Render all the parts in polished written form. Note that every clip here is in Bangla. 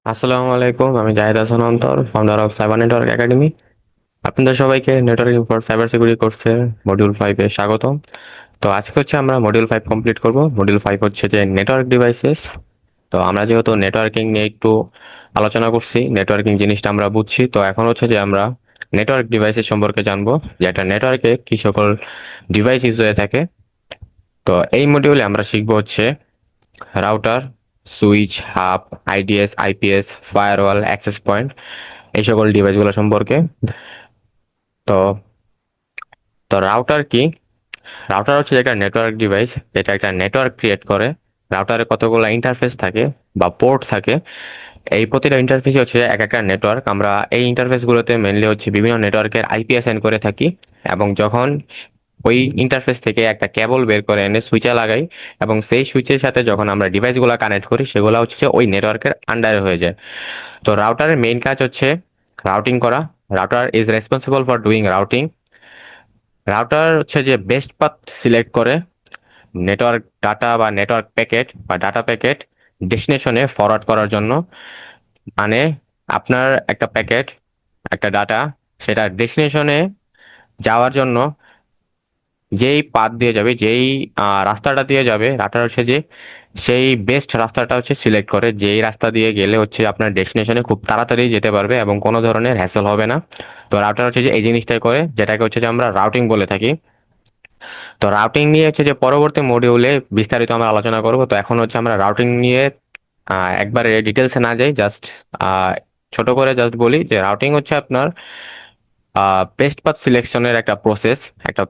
আসসালামু আলাইকুম, আমি জাহিদ হাসান অন্তর, founder of cyber network academy. আপনাদের সবাইকে নেটওয়ার্কিং ফর সাইবার সিকিউরিটি কোর্সের মডিউল 5 এ স্বাগত। তো আজকে হচ্ছে আমরা মডিউল 5 কমপ্লিট করব। মডিউল 5 হচ্ছে যে নেটওয়ার্ক ডিভাইসেস। তো আমরা যেহেতু নেটওয়ার্কিং নিয়ে একটু আলোচনা করছি, নেটওয়ার্কিং জিনিসটা আমরা বুঝছি, তো এখন হচ্ছে যে আমরা নেটওয়ার্ক ডিভাইসেস সম্পর্কে জানবো, যে একটা নেটওয়ার্কে কি সকল ডিভাইস ইউজ হয়ে থাকে। তো এই মডিউলে আমরা শিখবো হচ্ছে router, switch, hub, IDs, IPS, firewall, access point, এই সকল ডিভাইসগুলো সম্পর্কে। তো তো রাউটার কি? রাউটার হচ্ছে একটা নেটওয়ার্ক ডিভাইস, যেটা একটা নেটওয়ার্ক ক্রিয়েট করে। রাউটারে কতগুলো ইন্টারফেস থাকে বা পোর্ট থাকে। এই প্রতিটা ইন্টারফেসই হচ্ছে এক একটা নেটওয়ার্ক। আমরা এই ইন্টারফেসগুলোতে মেনলি হচ্ছে বিভিন্ন নেটওয়ার্কের আইপি অ্যাসাইন করে থাকি, এবং যখন ওই ইন্টারফেস থেকে একটা কেবল বের করে এনে সুইচে লাগাই, এবং সেই সুইচের সাথে যখন আমরা ডিভাইসগুলো কানেক্ট করি, সেগুলো হচ্ছে যে ওই নেটওয়ার্কের আন্ডারে হয়ে যায়। তো রাউটারের মেইন কাজ হচ্ছে রাউটিং করা। Router is responsible for doing routing. Router হচ্ছে যে বেস্ট পাথ সিলেক্ট করে নেটওয়ার্ক ডাটা বা নেটওয়ার্ক প্যাকেট বা ডাটা প্যাকেট ডেস্টিনেশনে ফরওয়ার্ড করার জন্য। মানে আপনার একটা প্যাকেট, একটা ডাটা, সেটা ডেস্টিনেশনে যাওয়ার জন্য যেই পাথ দিয়ে যাবে, যেই রাস্তাটা দিয়ে যাবে, রাউটার হচ্ছে যে সেই বেস্ট রাস্তাটা হচ্ছে সিলেক্ট করে, যেই রাস্তা দিয়ে গেলে হচ্ছে আপনার ডেস্টিনেশনে খুব তাড়াতাড়ি যেতে পারবে এবং কোনো ধরনের হ্যাসেল হবে না। তো রাউটার হচ্ছে যে এই জিনিসটাই করে, যেটাকে হচ্ছে যে আমরা রাউটিং বলে থাকি। তো রাউটিং নিয়ে হচ্ছে যে পরবর্তী মডিউলে বিস্তারিত আমরা আলোচনা করব। তো এখন হচ্ছে আমরা রাউটিং নিয়ে একবারে ডিটেলসে না যাই, জাস্ট ছোট করে জাস্ট বলি যে রাউটিং হচ্ছে আপনার বেস্ট পাথ সিলেকশনের একটা প্রসেস, একটা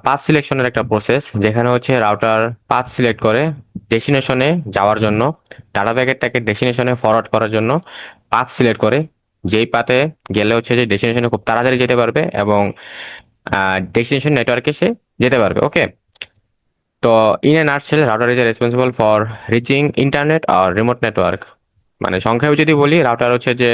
পাথ সিলেকশনের একটা প্রসেস, যেখানে হচ্ছে রাউটার পাথ সিলেক্ট করে ডেস্টিনেশনে যাওয়ার জন্য, ডাটা প্যাকেটটাকে ডেস্টিনেশনে ফরওয়ার্ড করার জন্য পাথ সিলেক্ট করে, যেই পাথে গেলে হচ্ছে যে ডেস্টিনেশনে খুব তাড়াতাড়ি যেতে পারবে এবং ডেস্টিনেশন নেটওয়ার্কে সে যেতে পারবে। ওকে। তো in a nutshell, router is responsible for reaching internet আর রিমোট নেটওয়ার্ক। মানে সংক্ষেপে যদি বলি, রাউটার হচ্ছে যে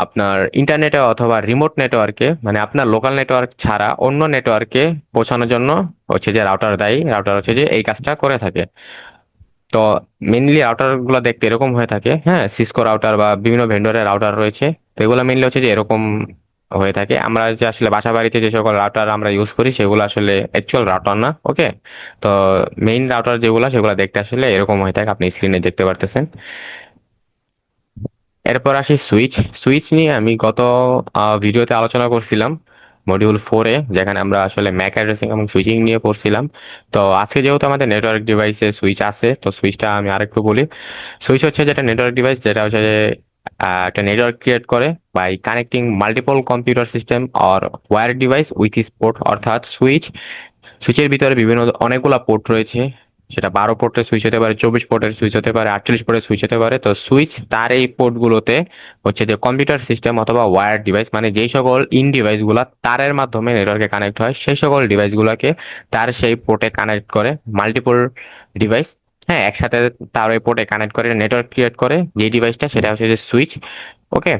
আপনার ইন্টারনেটে অথবা রিমোট নেটওয়ার্কে, মানে আপনার লোকাল নেটওয়ার্ক ছাড়া অন্য নেটওয়ার্কে পৌঁছানোর জন্য হচ্ছে যে রাউটার দায়ী। রাউটার হচ্ছে যে এই কাজটা করে থাকে। তো মেইনলি রাউটার গুলো দেখতে এরকম হয়ে থাকে, হ্যাঁ, সিসকো রাউটার বা বিভিন্ন ভেন্ডরের রাউটার রয়েছে। তো এগুলো মেইনলি হচ্ছে যে এরকম হয়ে থাকে। আমরা যে আসলে বাসা বাড়িতে যে সকল রাউটার আমরা ইউজ করি, সেগুলো আসলে অ্যাকচুয়াল রাউটার না। ওকে। তো মেইন রাউটার যেগুলো, সেগুলো দেখতে আসলে এরকম হয়ে থাকে, আপনি স্ক্রিনে দেখতে পারতেছেন। এরপর আসি সুইচ। সুইচ নিয়ে আমি গত ভিডিওতে আলোচনা করছিলাম, মডিউল 4-এ, যেখানে আমরা আসলে ম্যাক অ্যাড্রেসিং এবং সুইচিং নিয়ে পড়ছিলাম। তো আজকে যেহেতু আমাদের নেটওয়ার্ক ডিভাইসে সুইচ আছে, তো সুইচটা আমি আরেকটু বলি। সুইচ হচ্ছে যেটা নেটওয়ার্ক ডিভাইস, যেটা হচ্ছে যে একটা নেটওয়ার্ক ক্রিয়েট করে by connecting multiple computer system or wire device with its port. অর্থাৎ সুইচের ভিতরে বিভিন্ন অনেকগুলা পোর্ট রয়েছে। সেটা 12 পোর্টের সুইচ হতে পারে, 24 পোর্টের সুইচ হতে পারে, 48 পোর্টের সুইচ হতে পারে। তো সুইচ তার এই পোর্ট গুলোতে হচ্ছে যে কম্পিউটার সিস্টেম অথবা ওয়্যার ডিভাইস, মানে যেই সকল ইন ডিভাইস গুলা তারের মাধ্যমে নেটওয়ার্কে কানেক্ট হয়, সেই সকল ডিভাইস গুলাকে তার সেই পোর্টে কানেক্ট করে। মাল্টিপল ডিভাইস, হ্যাঁ, একসাথে তার ওই পোর্টে কানেক্ট করে নেটওয়ার্ক ক্রিয়েট করে। যে ডিভাইসটা, সেটা হচ্ছে যে সুইচ। ওকে।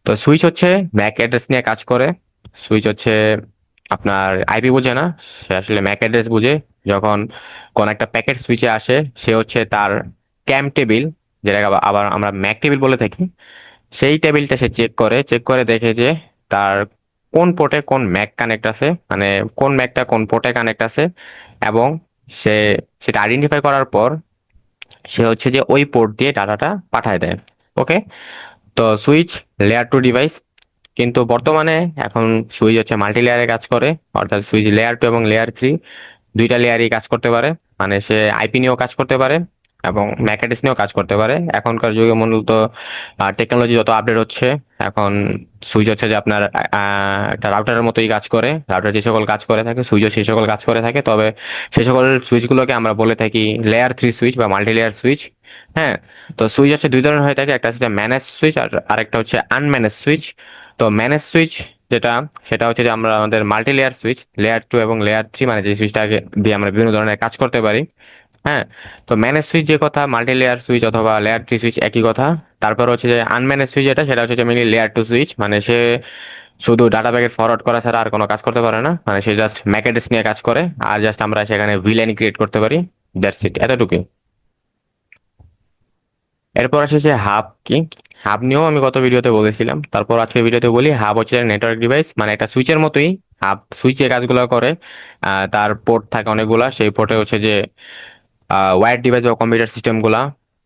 তো সুইচ হচ্ছে ম্যাক অ্যাড্রেস নিয়ে কাজ করে। সুইচ হচ্ছে আপনার আইপি বোঝে না, সে আসলে ম্যাক অ্যাড্রেস বুঝে। যখন কোন একটা প্যাকেট সুইচে আসে, সে হচ্ছে তার ক্যাম টেবিল, যেটাকে আবার আবার আমরা ম্যাক টেবিল বলে থাকি, সেই টেবিলটা সে চেক করে দেখে যে তার কোন পোর্টে কোন ম্যাক কানেক্ট আছে, মানে কোন ম্যাকটা কোন পোর্টে কানেক্ট আছে। এবং সে সেটা আইডেন্টিফাই করার পর সে হচ্ছে যে ওই পোর্ট দিয়ে ডাটাটা পাঠায় দেয়। ওকে। তো সুইচ লেয়ার 2 ডিভাইস, কিন্তু বর্তমানে এখন সুইচ হচ্ছে মাল্টি লেয়ারে কাজ করে। অর্থাৎ সুইচ লেয়ার 2 এবং লেয়ার 3 দুইটা লেয়ারই কাজ করতে পারে। মানে সে আইপি নিয়েও কাজ করতে পারে এবং ম্যাক অ্যাড্রেস নিয়েও কাজ করতে পারে। এখনকার যুগে মূলত টেকনোলজি যত আপডেট হচ্ছে, এখন সুইচ হচ্ছে যে আপনার একটা রাউটারের মতোই কাজ করে। রাউটার যে সকল কাজ করে থাকে, সুইচও সেই সকল কাজ করে থাকে। তবে সেই সকল সুইচগুলোকে আমরা বলে থাকি লেয়ার 3 সুইচ বা মাল্টি লেয়ার সুইচ। হ্যাঁ। তো সুইচ হচ্ছে দুই ধরনের হয়ে থাকে, একটা হচ্ছে ম্যানেজ সুইচ আর আরেকটা হচ্ছে আনম্যানেজ সুইচ। তো ম্যানেজ সুইচ যেটা, সেটা হচ্ছে যে আমরা আমাদের মাল্টি লেয়ার সুইচ লেয়ার 2 এবং লেয়ার 3, মানে যে সুইচটাকে দিয়ে আমরা বিভিন্ন ধরনের কাজ করতে পারি। হ্যাঁ। তো ম্যানেজ সুইচ যে কথা, মাল্টি লেয়ার সুইচ অথবা লেয়ার 3 সুইচ একই কথা। তারপর হচ্ছে যে আনম্যানেজ সুইচ, যেটা সেটা হচ্ছে মেনলি লেয়ার 2 সুইচ। মানে সে শুধু ডাটা প্যাকেট ফরওয়ার্ড করা ছাড়া আর কোনো কাজ করতে পারে না। মানে সে জাস্ট ম্যাক অ্যাড্রেস নিয়ে কাজ করে, আর জাস্ট আমরা সেখানে ভিল্যান ক্রিয়েট করতে পারি। দ্যাটস ইট, এতটুকুই। এরপর আসে যে হাব কি। হাব নিয়েও আমি গত ভিডিওতে বলেছিলাম, তারপর আজকে ভিডিওতে বলি। হাব হচ্ছে নেটওয়ার্ক ডিভাইস, মানে একটা সুইচের মতোই। হাব সুইচে কাজগুলো করে। তার পোর্ট থাকে অনেকগুলা, সেই পোর্টে হচ্ছে যে ওয়্যার্ড ডিভাইস বা কম্পিউটার সিস্টেম গুলা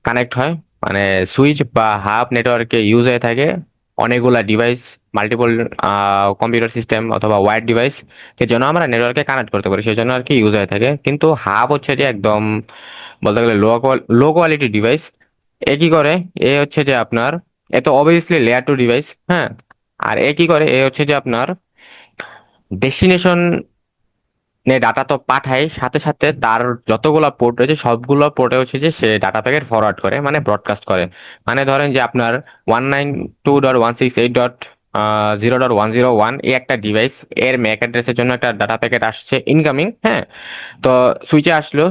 কানেক্ট হয়। মানে সুইচ বা হাব নেটওয়ার্কে ইউজ হয়ে থাকে অনেকগুলা ডিভাইস, মাল্টিপল কম্পিউটার সিস্টেম অথবা ওয়্যার্ড ডিভাইস কে যেন আমরা নেটওয়ার্কে কানেক্ট করতে পারি, সেই জন্য আর কি ইউজ হয়ে থাকে। কিন্তু হাব হচ্ছে যে একদম বলতে গেলে লো কোয়ালিটি ডিভাইস। এ কি করে, এ হচ্ছে যে আপনার, এ তো অবভিয়াসলি লেয়ার টু ডিভাইস, হ্যাঁ। আর এ কি করে, এ হচ্ছে যে আপনার ডেস্টিনেশন নে ডাটা তো পাঠায়, সাথে সাথে তার যতগুলো পোর্ট রয়েছে সবগুলো পোর্টে হচ্ছে যে সে ডাটা প্যাকেট ফরওয়ার্ড করে, মানে ব্রডকাস্ট করে। মানে ধরেন যে আপনার 192.168.0.101 এই একটা ডিভাইস, এর ম্যাক অ্যাড্রেসের জন্য একটা ডাটা প্যাকেট আসছে ইনকামিং, হ্যাঁ। তো সুইচে আসলো,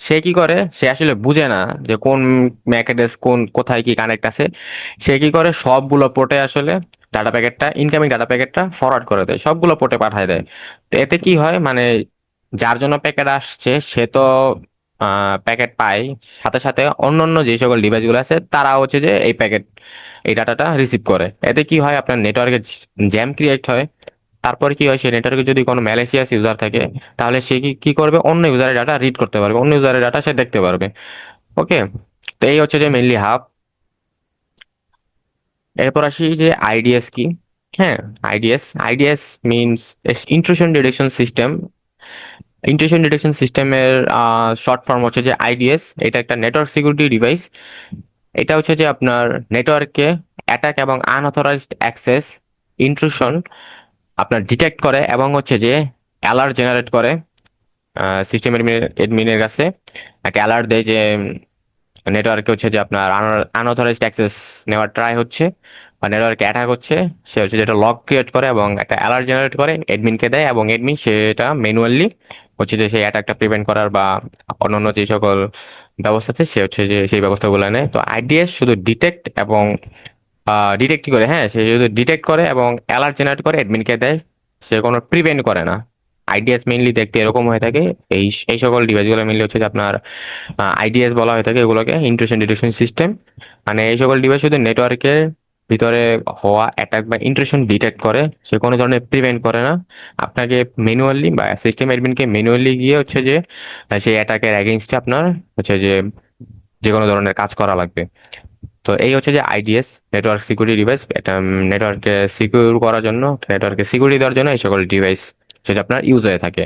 সে কি করে, সে আসলে বুঝে না যে কোন ম্যাক অ্যাড্রেস কোন কোথায় কি কানেক্ট আছে। সে কি করে, সবগুলো পোর্টে আসলে ডাটা প্যাকেটটা, ইনকামিং ডাটা প্যাকেটটা ফরওয়ার্ড করে দেয়, সবগুলো পোর্টে পাঠায় দেয়। তো এতে কি হয়, মানে যার জন্য প্যাকেট আসছে সে তো প্যাকেট পায়, সাথে সাথে অন্যান্য যে সকল ডিভাইসগুলো আছে তারা হচ্ছে যে এই প্যাকেট, এই ডাটাটা রিসিভ করে। এতে কি হয়, আপনার নেটওয়ার্কে জ্যাম ক্রিয়েট হয়। তারপরে কি হয়, সেই নেটওয়ার্কে যদি কোনো ম্যালেসিয়াস ইউজার থাকে, তাহলে সে কি কি করবে, অন্য ইউজারের ডাটা রিড করতে পারবে, অন্য ইউজারের ডাটা সে দেখতে পারবে। ওকে। তো এই হচ্ছে যে মেইনলি হাব। এরপর আসি যে আইডিএস কি। হ্যাঁ, IDs means intrusion detection system. Intrusion detection সিস্টেমের শর্ট ফর্ম হচ্ছে যে আইডিএস। এটা একটা নেটওয়ার্ক সিকিউরিটি ডিভাইস। এটা হচ্ছে যে আপনার নেটওয়ার্কে অ্যাটাক এবং আনঅথরাইজড অ্যাক্সেস, ইন্ট্রুশন আপনার ডিটেক্ট করে এবং হচ্ছে যে অ্যালার্ট জেনারেট করে সিস্টেম এডমিনের কাছে। একটা অ্যালার্ট দেয় যে নেটওয়ার্কে হচ্ছে যে আপনার আনঅথরাইজড অ্যাক্সেস নেওয়ার ট্রাই হচ্ছে বা নেটওয়ার্কে অ্যাটাক হচ্ছে। সে হচ্ছে যেটা লগ ক্রিয়েট করে এবং একটা অ্যালার্ট জেনারেট করে এডমিনকে দেয়, এবং এডমিন সেটা ম্যানুয়ালি হচ্ছে যে সেই অ্যাটাকটা প্রিভেন্ট করার বা অন্যান্য যে সকল ব্যবস্থা আছে সে হচ্ছে যে সেই ব্যবস্থাগুলো নেয়। তো আইডিএস শুধু ডিটেক্ট এবং ডিটেক্ট করে, হ্যাঁ, সে শুধু ডিটেক্ট করে এবং অ্যালার্ট জেনারেট করে এডমিনকে দেয়, সে কোনো প্রিভেন্ট করে না। আইডিএস মেইনলি দেখতে এরকম হয়ে থাকে। এই এই সকল ডিভাইসগুলো মেইনলি হচ্ছে যে আপনার আইডিএস বলা হয়ে থাকে এগুলোকে, ইন্ট্রুশন ডিটেকশন সিস্টেম। মানে এই সকল ডিভাইস শুধু নেটওয়ার্কের ভিতরে হওয়া অ্যাটাক বা ইন্ট্রুশন ডিটেক্ট করে, সে কোনো ধরনের প্রিভেন্ট করে না। আপনাকে ম্যানুয়ালি বা সিস্টেম অ্যাডমিনকে ম্যানুয়ালি গিয়ে হচ্ছে যে সেই অ্যাটাকের এগেইনস্টে আপনার হচ্ছে যে যে কোনো ধরনের কাজ করা লাগবে। তো এই হচ্ছে যে আইডিএস, নেটওয়ার্ক সিকিউরিটি ডিভাইস। এটা নেটওয়ার্ককে সিকিউর করার জন্য, নেটওয়ার্কে সিকিউরিটি দেওয়ার জন্য এই সকল ডিভাইস সেটা আপনার ইউজ হয়ে থাকে।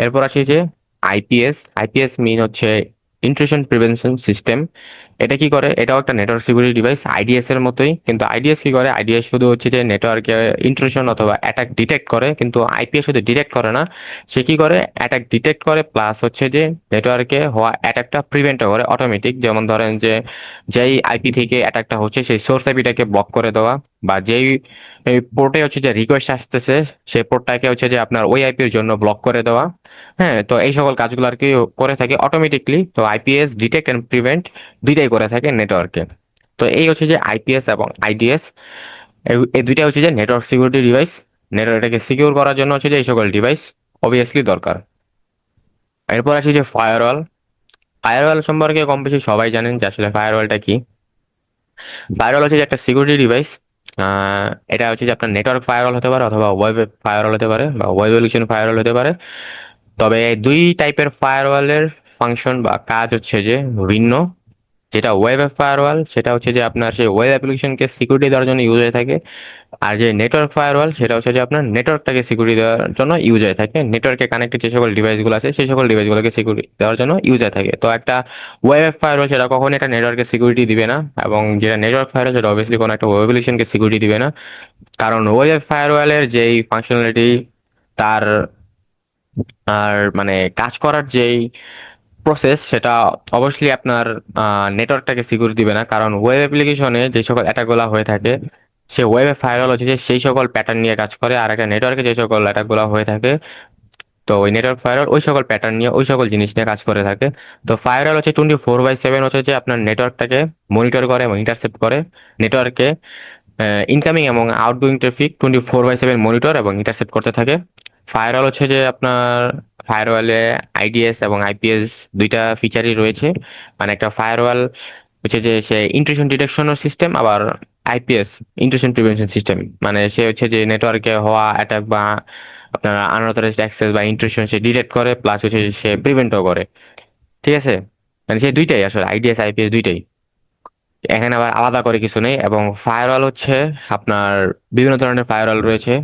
এরপর আসি যে আইপিএস। আইপিএস মিন হচ্ছে ইন্ট্রুশন প্রিভেনশন সিস্টেম। এটা কি করে, এটাও একটা নেটওয়ার্ক সিকিউরিটি ডিভাইস আইডিএস এর মতোই, কিন্তু আইডিএস কি করে, আইডিএস শুধু হচ্ছে যে নেটওয়ার্কে ইন্ট্রুশন অথবা অ্যাটাক ডিটেক্ট করে, কিন্তু আইপিএস শুধু ডিটেক্ট করে না, সে কি করে, অ্যাটাক ডিটেক্ট করে প্লাস হচ্ছে যে নেটওয়ার্কে হওয়া অ্যাটাকটা প্রিভেন্ট করে অটোমেটিক। যেমন ধরেন যে যেই আইপি থেকে অ্যাটাকটা হচ্ছে সেই সোর্স আইপিটাকে ব্লক করে দেওয়া, বা যেই পোর্টে হচ্ছে যে রিকোয়েস্ট আসতেছে সেই পোর্টটাকে হচ্ছে যে আপনার ওই আইপির জন্য ব্লক করে দেওয়া। হ্যাঁ, তো এই সকল কাজগুলো আর কি করে থাকে অটোমেটিকলি। তো আইপিএস ডিটেক্ট এন্ড প্রিভেন্ট দুইটাই করে থাকে নেটওয়ার্কে। তো এই হচ্ছে যে আইপিএস এবং আইডিএস, এই দুইটা হচ্ছে যে নেটওয়ার্ক সিকিউরিটি ডিভাইস। নেটওয়ার্কটাকে সিকিউর করার জন্য হচ্ছে যে এই সকল ডিভাইস অবভিয়াসলি দরকার। এরপর আছে যে ফায়ারওয়াল। ফায়ারওয়াল সম্পর্কে কম বেশি সবাই জানেন যে আসলে ফায়ারওয়ালটা কি। ফায়ারওয়াল হচ্ছে যে একটা সিকিউরিটি ডিভাইস। এটা হচ্ছে যে আপনার নেটওয়ার্ক ফায়ারওয়াল হতে পারে অথবা ওয়েব ফায়ারওয়াল হতে পারে বা ওয়েব অ্যাপ্লিকেশন ফায়ারওয়াল হতে পারে। তবে এই দুই টাইপের ফায়ারওয়ালের ফাংশন বা কাজ হচ্ছে যে ভিন্ন। যেটা ওয়েব ফায়ারওয়াল সেটা হচ্ছে যে আপনার সেই ওয়েব অ্যাপ্লিকেশনকে সিকিউরিটি দেওয়ার জন্য ইউজ হয়ে থাকে। আর যে নেটওয়ার্ক ফায়ারওয়াল সেটা হচ্ছে যে আপনার নেটওয়ার্কটাকে সিকিউরিটি দেওয়ার জন্য ইউজ হয়ে থাকে। নেটওয়ার্কে কানেক্টেড যে সকল ডিভাইসগুলো আছে সেই সকল ডিভাইসগুলোকে সিকিউরিটি দেওয়ার জন্য ইউজ হয়ে থাকে। তো একটা ওয়েব ফায়ারওয়াল সেটা কখনোই একটা নেটওয়ার্কে সিকিউরিটি দিবে না, এবং যেটা নেটওয়ার্ক ফায়ারওয়াল সেটা অবভিয়াসলি কোনো একটা ওয়েব অ্যাপ্লিকেশনকে সিকিউরিটি দিবে না। কারণ ওয়েব ফায়ারওয়ালের যেই ফাংশনালিটি, তার আর মানে কাজ করার যেই প্রসেস, সেটা অবশ্যই আপনার নেটওয়ার্কটাকে সিকিউর দিবে না। কারণ ওয়েব অ্যাপ্লিকেশনে যে সকল অ্যাটাকগুলো হয়ে থাকে সে ওয়েবে ফায়ারওয়াল হচ্ছে যে সেই সকল প্যাটার্ন নিয়ে কাজ করে, আর একটা নেটওয়ার্কে যে সকল অ্যাটাকগুলো হয়ে থাকে, তো ওই নেটওয়ার্ক ফায়ারওয়াল ওই সকল প্যাটার্ন নিয়ে ওই সকল জিনিস নিয়ে কাজ করে থাকে। তো ফায়ারওয়াল হচ্ছে 24/7 হচ্ছে যে আপনার নেটওয়ার্কটাকে মনিটর করে এবং ইন্টারসেপ্ট করে। নেটওয়ার্কে ইনকামিং এবং আউটগোয়িং ট্রাফিক 24/7 মনিটর এবং ইন্টারসেপ্ট করতে থাকে। ফায়ারওয়াল হচ্ছে যে আপনার, ফায়ারওয়ালে আইডিএস এবং আইপিএস দুইটা ফিচারই রয়েছে। মানে একটা ফায়ারওয়াল হচ্ছে যে সে ইন্ট্রুশন ডিটেকশন সিস্টেম, আবার আইপিএস, ইন্ট্রুশন প্রিভেনশন সিস্টেম। মানে সে হচ্ছে যে নেটওয়ার্কে হওয়া অ্যাটাক বা আপনার আনঅথরাইজড অ্যাক্সেস বা ইন্ট্রুশন সে ডিটেক্ট করে, প্লাস হচ্ছে সে প্রিভেন্টও করে। ঠিক আছে, মানে সে দুইটাই আসলে, আইডিএস আইপিএস দুইটাই। এখানে আবার আলাদা করে কিছু নেই। এবং ফায়ারওয়াল হচ্ছে আপনার বিভিন্ন ধরনের ফায়ারওয়াল রয়েছে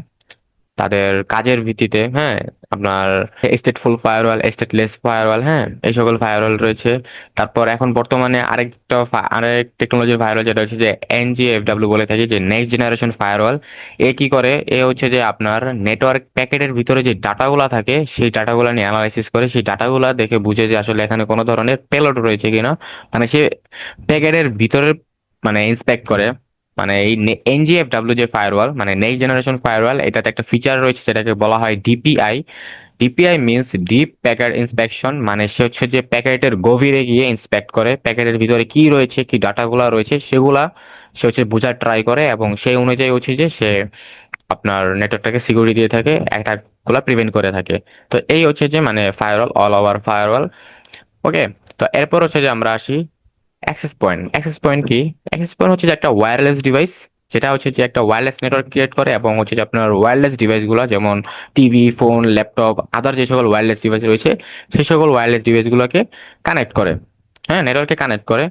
তাদের কাজের ভিত্তিতে। হ্যাঁ, আপনার স্টেটফুল ফায়ারওয়াল, স্টেটলেস ফায়ারওয়াল, হ্যাঁ, এই সকল ফায়ারওয়াল রয়েছে। তারপর এখন বর্তমানে আরেক টেকনোলজির ফায়ারওয়াল যেটা হচ্ছে যে এনজিএফডব্লিউ বলে থাকি, যে নেক্সট জেনারেশন ফায়ারওয়াল। এ কি করে, এ হচ্ছে যে আপনার নেটওয়ার্ক প্যাকেটের ভিতরে যে ডাটাগুলা থাকে সেই ডাটাগুলা নিয়ে অ্যানালাইসিস করে, সেই ডাটাগুলা দেখে বুঝে যে আসলে এখানে কোনো ধরনের পেলোড রয়েছে কিনা। মানে সে প্যাকেটের ভিতরে মানে ইন্সপেক্ট করে। মানে এই এনজিএফডব্লিউ যে ফায়ারওয়াল, মানে নেক্সট জেনারেশন ফায়ারওয়াল, এটাতে একটা ফিচার রয়েছে যেটাকে বলা হয় DPI. DPI means deep packet inspection. মানে সে হচ্ছে যে প্যাকেটের গভীরে গিয়ে ইন্সপেক্ট করে, প্যাকেটের ভিতরে কি রয়েছে, কি ডাটাগুলা রয়েছে সেগুলা সে হচ্ছে বোঝার ট্রাই করে, এবং সেই অনুযায়ী হচ্ছে যে সে আপনার নেটওয়ার্কটাকে সিকিউরিটি দিয়ে থাকে, অ্যাটাক গুলা প্রিভেন্ট করে থাকে। তো এই হচ্ছে যে মানে ফায়ারওয়াল, অল ওভার ফায়ারওয়াল। ওকে, তো এরপর হচ্ছে যে আমরা আসি অ্যাক্সেস পয়েন্ট। অ্যাক্সেস পয়েন্ট কি? অ্যাক্সেস পয়েন্ট হচ্ছে যে একটা ওয়্যারলেস ডিভাইস, যেটা হচ্ছে যে একটা ওয়্যারলেস নেটওয়ার্ক ক্রিয়েট করে, এবং হচ্ছে যে আপনার ওয়্যারলেস ডিভাইসগুলো যেমন টিভি, ফোন, ল্যাপটপ, আদার যে সকল ওয়্যারলেস ডিভাইস রয়েছে সেই সকল ওয়্যারলেস ডিভাইসগুলোকে কানেক্ট করে। হ্যাঁ, নেটওয়ার্কে কানেক্ট করে।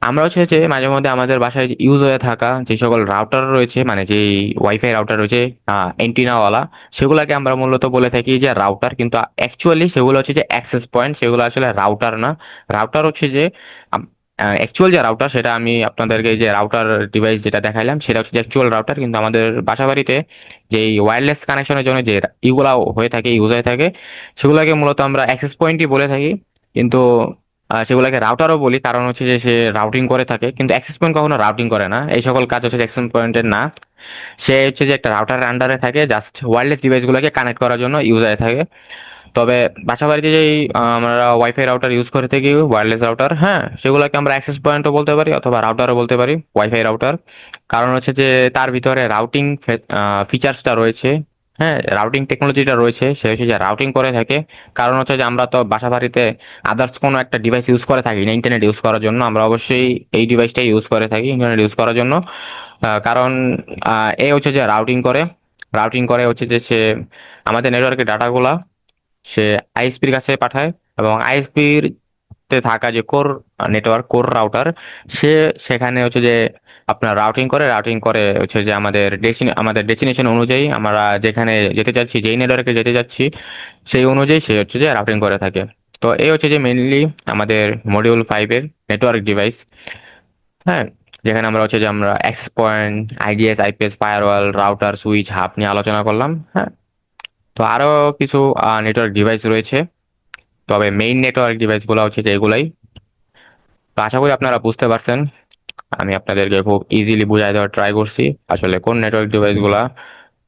আমরা হচ্ছে যে মাঝে মধ্যে আমাদের বাসায় ইউজ হয়ে থাকা যে সকল রাউটার রয়েছে, মানে যে ওয়াইফাই রাউটার রয়েছে এন্টিনাওয়ালা, সেগুলোকে আমরা মূলত বলে থাকি যে রাউটার। কিন্তু অ্যাকচুয়ালি সেগুলো হচ্ছে যে অ্যাক্সেস পয়েন্ট, সেগুলো আসলে রাউটার না। রাউটার হচ্ছে যে অ্যাকচুয়াল যে রাউটার, সেটা আমি আপনাদেরকে যে রাউটার ডিভাইস যেটা দেখাইলাম সেটা হচ্ছে যে অ্যাকচুয়াল রাউটার। কিন্তু আমাদের বাসা বাড়িতে যে ওয়্যারলেস কানেকশনের জন্য যে ইগুলা হয়ে থাকে, ইউজ হয়ে থাকে, সেগুলোকে মূলত আমরা অ্যাক্সেস পয়েন্টই বলে থাকি। কিন্তু সেগুলোকে রাউটারও বলি, কারণ হচ্ছে যে সে রাউটিং করে থাকে। কিন্তু অ্যাক্সেস পয়েন্ট কখনো রাউটিং করে না, এই সকল কাজ হচ্ছে অ্যাক্সেস পয়েন্টের না। সে হচ্ছে যে একটা রাউটারের আন্ডারে থাকে, জাস্ট ওয়্যারলেস ডিভাইসগুলোকে কানেক্ট করার জন্য ইউজ হয়ে থাকে। তবে বাসা বাড়িতে যেই আমরা ওয়াইফাই রাউটার ইউজ করে থাকি, ওয়্যারলেস রাউটার, হ্যাঁ, সেগুলোকে আমরা অ্যাক্সেস পয়েন্টও বলতে পারি অথবা রাউটারও বলতে পারি, ওয়াইফাই রাউটার। কারণ হচ্ছে যে তার ভিতরে রাউটিং ফিচার্সটা রয়েছে, হ্যাঁ, রাউটিং টেকনোলজিটা রয়েছে, সে হচ্ছে যে রাউটিং করে থাকে। কারণ হচ্ছে যে আমরা তো বাসা বাড়িতে আদার্স কোনো একটা ডিভাইস ইউজ করে থাকি না ইন্টারনেট ইউজ করার জন্য, আমরা অবশ্যই এই ডিভাইসটাই ইউজ করে থাকি ইন্টারনেট ইউজ করার জন্য। কারণ এ হচ্ছে যে রাউটিং করে হচ্ছে যে সে আমাদের নেটওয়ার্কের ডাটাগুলা সে আইএসপির কাছে পাঠায়, এবং আইএসপির তে থাকা যে কোর নেটওয়ার্ক, কোর রাউটার, সে সেখানে হচ্ছে যে আপনার রাউটিং করে হচ্ছে যে আমাদের ডেস্টিনেশন অনুযায়ী আমরা যেখানে যেতে চাচ্ছি, যেই নেটওয়ার্কে যেতে চাচ্ছি সেই অনুযায়ী সে হচ্ছে যে রাউটিং করে থাকে। তো এই হচ্ছে যে মেইনলি আমাদের মডিউল 5-এর নেটওয়ার্ক ডিভাইস। হ্যাঁ, যেখানে আমরা হচ্ছে যে আমরা access point, IDs, IPS, firewall, router, switch, hub নিয়ে আলোচনা করলাম। হ্যাঁ, তো আরো কিছু নেটওয়ার্ক ডিভাইস রয়েছে, তবে মেইন নেটওয়ার্ক ডিভাইস গুলো হচ্ছে যে এগুলাই। তো আশা করি আপনারা বুঝতে পারছেন। আমি আপনাদেরকে খুব ইজিলি বুঝাই দেওয়ার ট্রাই করছি আসলে কোন নেটওয়ার্ক ডিভাইস গুলা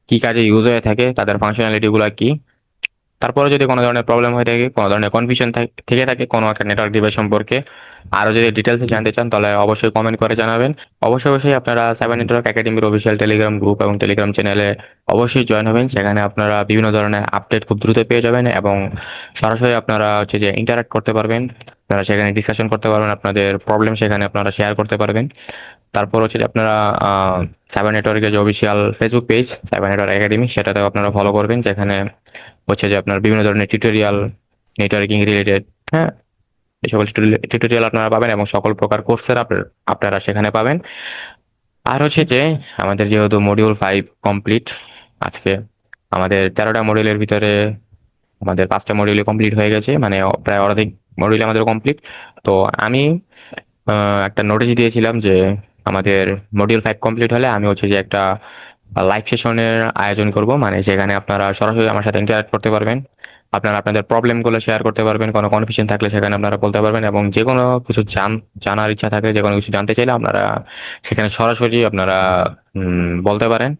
কি কাজে ইউজ হয়ে থাকে, তাদের ফাংশনালিটি গুলা কি। তারপরে যদি কোনো ধরনের প্রবলেম হয়ে থাকে, কোনো ধরনের কনফিউশন থেকে থাকে কোনো একটা নেটওয়ার্ক ডিভাইস সম্পর্কে, আরো যদি ডিটেলসে জানতে চান, তাহলে অবশ্যই কমেন্ট করে জানাবেন। অবশ্যই আপনারা সাইবার নেটওয়ার্ক একাডেমির অফিসিয়াল টেলিগ্রাম গ্রুপ এবং টেলিগ্রাম চ্যানেলে অবশ্যই জয়েন হবেন। সেখানে আপনারা বিভিন্ন ধরনের আপডেট খুব দ্রুত পেয়ে যাবেন, এবং সরাসরি আপনারা হচ্ছে যে ইন্টারাক্ট করতে পারবেন। আপনারা সেখানে ডিসকাশন করতে পারবেন, আপনাদের প্রবলেম সেখানে আপনারা শেয়ার করতে পারবেন। তারপর হচ্ছে যে আপনারা সাইবার নেটওয়ার্কের যে official Facebook page cyber network academy, সেটাতেও আপনারা ফলো করবেন, যেখানে হচ্ছে যে আপনার বিভিন্ন ধরনের টিউটোরিয়াল, নেটওয়ার্কিং রিলেটেড, হ্যাঁ, এই সকল টিউটোরিয়াল আপনারা পাবেন, এবং সকল প্রকার কোর্সের আপনারা সেখানে পাবেন। আর হচ্ছে যে আমাদের যেহেতু মডিউল 5 কমপ্লিট, আজকে আমাদের 13টা মডিউলের ভিতরে আমাদের 5টা মডিউল কমপ্লিট হয়ে গেছে, মানে প্রায় অর্ধেক মডিউল আমাদের কমপ্লিট। তো আমি একটা নোটিশ দিয়েছিলাম যে আমাদের মডিউল 5 কমপ্লিট হলে আমি হচ্ছে যে একটা লাইভ সেশনের আয়োজন করব, মানে সেখানে আপনারা সরাসরি আমার সাথে ইন্টারঅ্যাক্ট করতে পারবেন, আপনারা আপনাদের প্রবলেমগুলো শেয়ার করতে পারবেন, কোনো কনফিউশন থাকলে সেখানে আপনারা বলতে পারবেন, এবং যে কোনো কিছু জানার ইচ্ছা থাকলে, যে কোনো কিছু জানতে চাইলে আপনারা সেখানে সরাসরি আপনারা বলতে পারেন।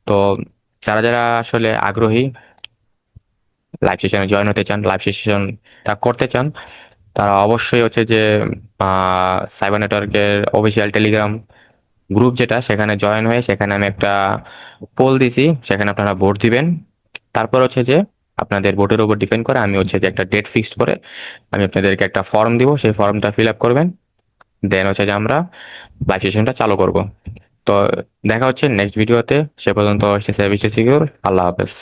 তো যারা যারা আসলে আগ্রহী লাইভ সেশনে জয়েন হতে চান, লাইভ সেশনটা করতে চান, তারা অবশ্যই হচ্ছে যে সাইবার নেটওয়ার্কের অফিসিয়াল টেলিগ্রাম গ্রুপ যেটা, সেখানে জয়েন হয়ে সেখানে আমি একটা পোল দিছি, সেখানে আপনারা ভোট দিবেন। তারপর হচ্ছে যে আপনাদের ভোটের উপর ডিপেন্ড করে আমি হচ্ছে যে একটা ডেট ফিক্সড করে আমি আপনাদেরকে একটা ফর্ম দিব, সেই ফর্মটা ফিল আপ করবেন। দেন হচ্ছে যে আমরা লাইভ সেশনটা চালু করব। তো দেখা হচ্ছে নেক্সট ভিডিওতে। সে পর্যন্ত স্টে সেভ, স্টে সিকিউর। আল্লাহ হাফেজ।